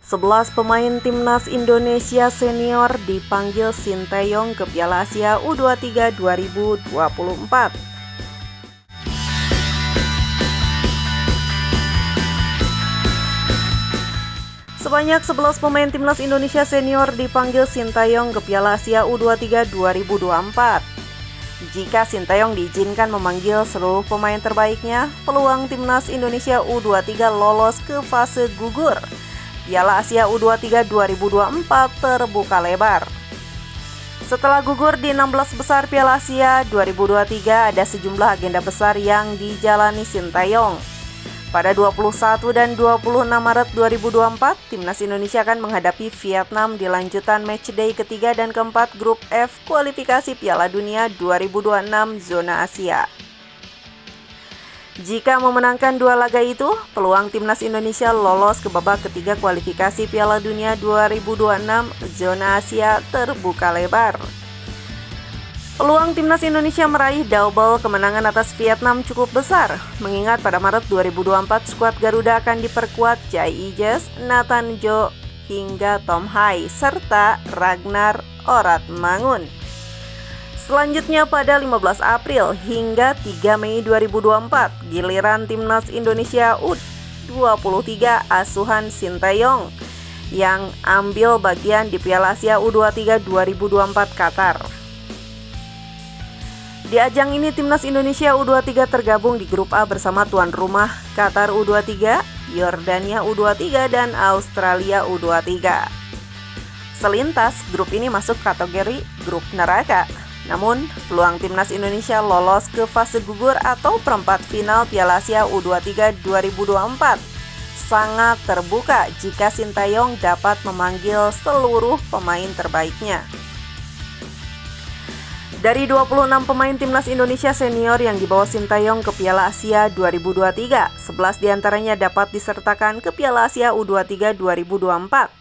11 pemain timnas Indonesia senior dipanggil Sinteyong ke Piala Asia U23 2024. Sebanyak 11 pemain timnas Indonesia senior dipanggil Sinteyong ke Piala Asia U23 2024. Jika Sinteyong diizinkan memanggil seluruh pemain terbaiknya, peluang timnas Indonesia U23 lolos ke fase gugur Piala Asia U23 2024 terbuka lebar. Setelah gugur di 16 besar Piala Asia 2023, ada sejumlah agenda besar yang dijalani Sinteyong. Pada 21 dan 26 Maret 2024, timnas Indonesia akan menghadapi Vietnam di lanjutan matchday ketiga dan keempat grup F kualifikasi Piala Dunia 2026 zona Asia. Jika memenangkan dua laga itu, peluang timnas Indonesia lolos ke babak ketiga kualifikasi Piala Dunia 2026 zona Asia terbuka lebar. Peluang timnas Indonesia meraih double kemenangan atas Vietnam cukup besar, mengingat pada Maret 2024 skuad Garuda akan diperkuat Chai Ijes, Nathan Jo, hingga Tom Hai, serta Ragnar Oratmangun. Selanjutnya pada 15 April hingga 3 Mei 2024, giliran timnas Indonesia U23 asuhan Sinteyong yang ambil bagian di Piala Asia U23 2024 Qatar. Di ajang ini timnas Indonesia U23 tergabung di grup A bersama tuan rumah Qatar U23, Yordania U23, dan Australia U23. Selintas, grup ini masuk kategori grup neraka. Namun, peluang timnas Indonesia lolos ke fase gugur atau perempat final Piala Asia U23 2024 sangat terbuka jika Sinteyong dapat memanggil seluruh pemain terbaiknya. Dari 26 pemain timnas Indonesia senior yang dibawa Sinteyong ke Piala Asia 2023, 11 diantaranya dapat disertakan ke Piala Asia U23 2024.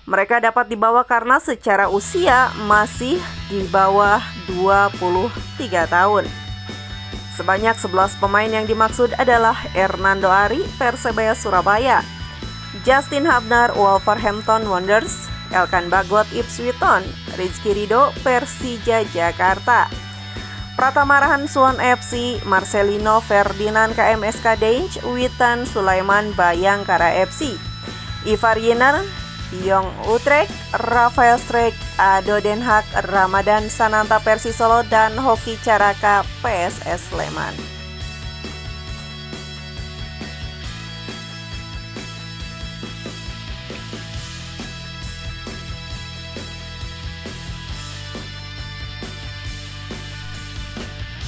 Mereka dapat dibawa karena secara usia masih di bawah 23 tahun. Sebanyak 11 pemain yang dimaksud adalah Hernando Ari, Persebaya Surabaya, Justin Hubner, Wolverhampton Wanderers, Elkan Bagot, Ipswich Town, Rizky Ridho, Persija Jakarta, Pratama Rahan, Suwon FC, Marcelino Ferdinand, KMSK Deinch, Witan Sulaiman, Bayangkara FC, Ivar Yener, Young Utrecht, Rafael Strijk, Ado Den Haag, Ramadan Sananta Persis Solo, dan Hoki Caraka PSS Sleman.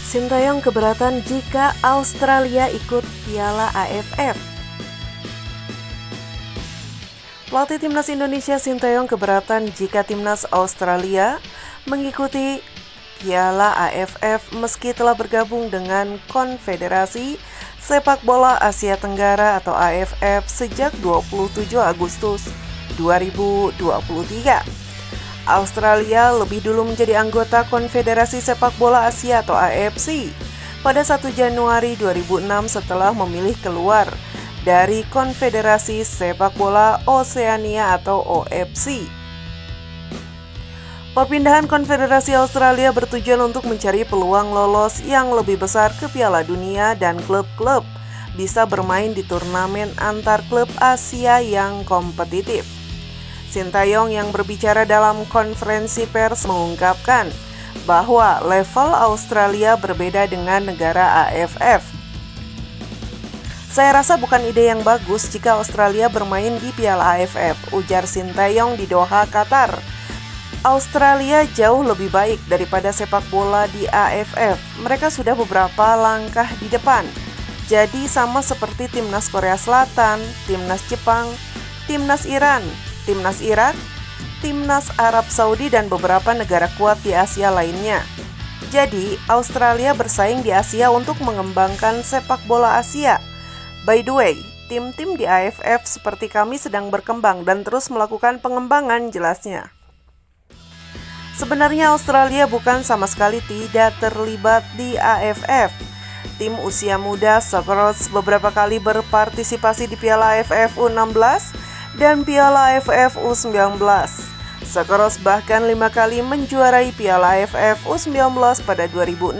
Sinteyong keberatan jika Australia ikut Piala AFF. Pelatih timnas Indonesia Sinteyong keberatan jika timnas Australia mengikuti Piala AFF meski telah bergabung dengan Konfederasi Sepak Bola Asia Tenggara atau AFF sejak 27 Agustus 2023. Australia lebih dulu menjadi anggota Konfederasi Sepak Bola Asia atau AFC pada 1 Januari 2006 setelah memilih keluar dari Konfederasi Sepak Bola Oseania atau OFC. Perpindahan Konfederasi Australia bertujuan untuk mencari peluang lolos yang lebih besar ke Piala Dunia dan klub-klub bisa bermain di turnamen antar klub Asia yang kompetitif. Sinteyong yang berbicara dalam konferensi pers mengungkapkan bahwa level Australia berbeda dengan negara AFF. Saya rasa bukan ide yang bagus jika Australia bermain di Piala AFF, ujar Sinteyong di Doha, Qatar. Australia jauh lebih baik daripada sepak bola di AFF. Mereka sudah beberapa langkah di depan. Jadi sama seperti timnas Korea Selatan, timnas Jepang, timnas Iran, timnas Irak, timnas Arab Saudi, dan beberapa negara kuat di Asia lainnya. Jadi, Australia bersaing di Asia untuk mengembangkan sepak bola Asia. By the way, tim-tim di AFF seperti kami sedang berkembang dan terus melakukan pengembangan, jelasnya. Sebenarnya Australia bukan sama sekali tidak terlibat di AFF. Tim usia muda Socceroos beberapa kali berpartisipasi di Piala AFF U16 dan Piala AFF U19. Sokeros bahkan 5 kali menjuarai Piala AFF U19 pada 2006,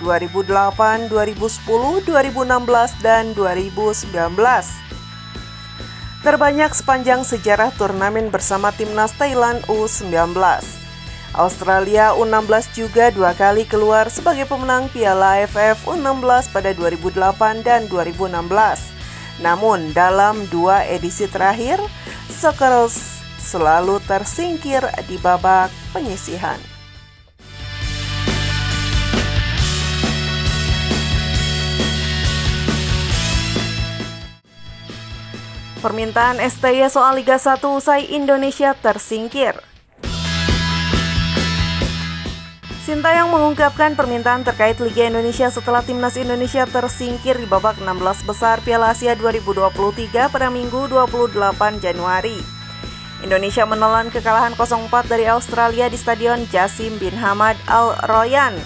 2008, 2010, 2016, dan 2019. Terbanyak sepanjang sejarah turnamen bersama timnas Thailand U19. Australia U16 juga 2 kali keluar sebagai pemenang Piala AFF U16 pada 2008 dan 2016. Namun dalam 2 edisi terakhir, Sokeros selalu tersingkir di babak penyisihan. Permintaan STY soal Liga 1 usai Indonesia tersingkir. Sintayong mengungkapkan permintaan terkait Liga Indonesia setelah timnas Indonesia tersingkir di babak 16 besar Piala Asia 2023 pada Minggu 28 Januari. Indonesia menelan kekalahan 0-4 dari Australia di Stadion Jassim bin Hamad Al Rayyan.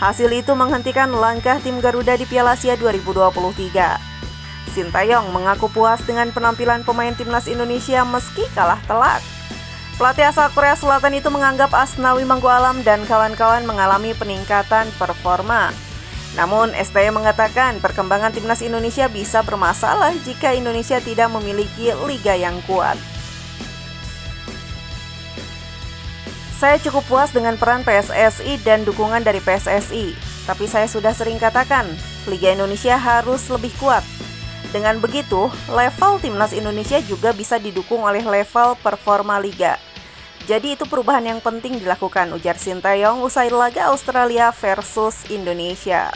Hasil itu menghentikan langkah tim Garuda di Piala Asia 2023. Sintayong mengaku puas dengan penampilan pemain timnas Indonesia meski kalah telak. Pelatih asal Korea Selatan itu menganggap Asnawi Mangkualam dan kawan-kawan mengalami peningkatan performa. Namun, STY mengatakan perkembangan timnas Indonesia bisa bermasalah jika Indonesia tidak memiliki liga yang kuat. Saya cukup puas dengan peran PSSI dan dukungan dari PSSI, tapi saya sudah sering katakan, Liga Indonesia harus lebih kuat. Dengan begitu, level timnas Indonesia juga bisa didukung oleh level performa liga. Jadi itu perubahan yang penting dilakukan, ujar Sintayong usai laga Australia versus Indonesia.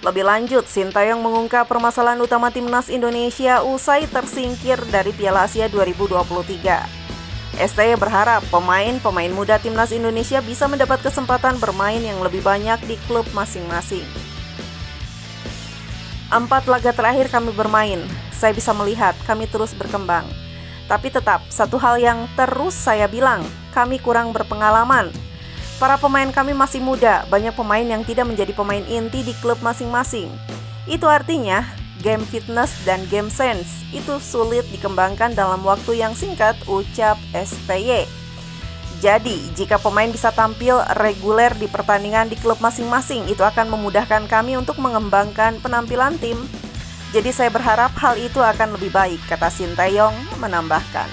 Lebih lanjut, Sintayong mengungkap permasalahan utama timnas Indonesia usai tersingkir dari Piala Asia 2023. STY berharap pemain-pemain muda timnas Indonesia bisa mendapat kesempatan bermain yang lebih banyak di klub masing-masing. 4 laga terakhir kami bermain, saya bisa melihat kami terus berkembang. Tapi tetap, satu hal yang terus saya bilang, kami kurang berpengalaman. Para pemain kami masih muda, banyak pemain yang tidak menjadi pemain inti di klub masing-masing. Itu artinya, game fitness dan game sense itu sulit dikembangkan dalam waktu yang singkat, ucap STY. Jadi, jika pemain bisa tampil reguler di pertandingan di klub masing-masing, itu akan memudahkan kami untuk mengembangkan penampilan tim. Jadi saya berharap hal itu akan lebih baik, kata Sintayong menambahkan.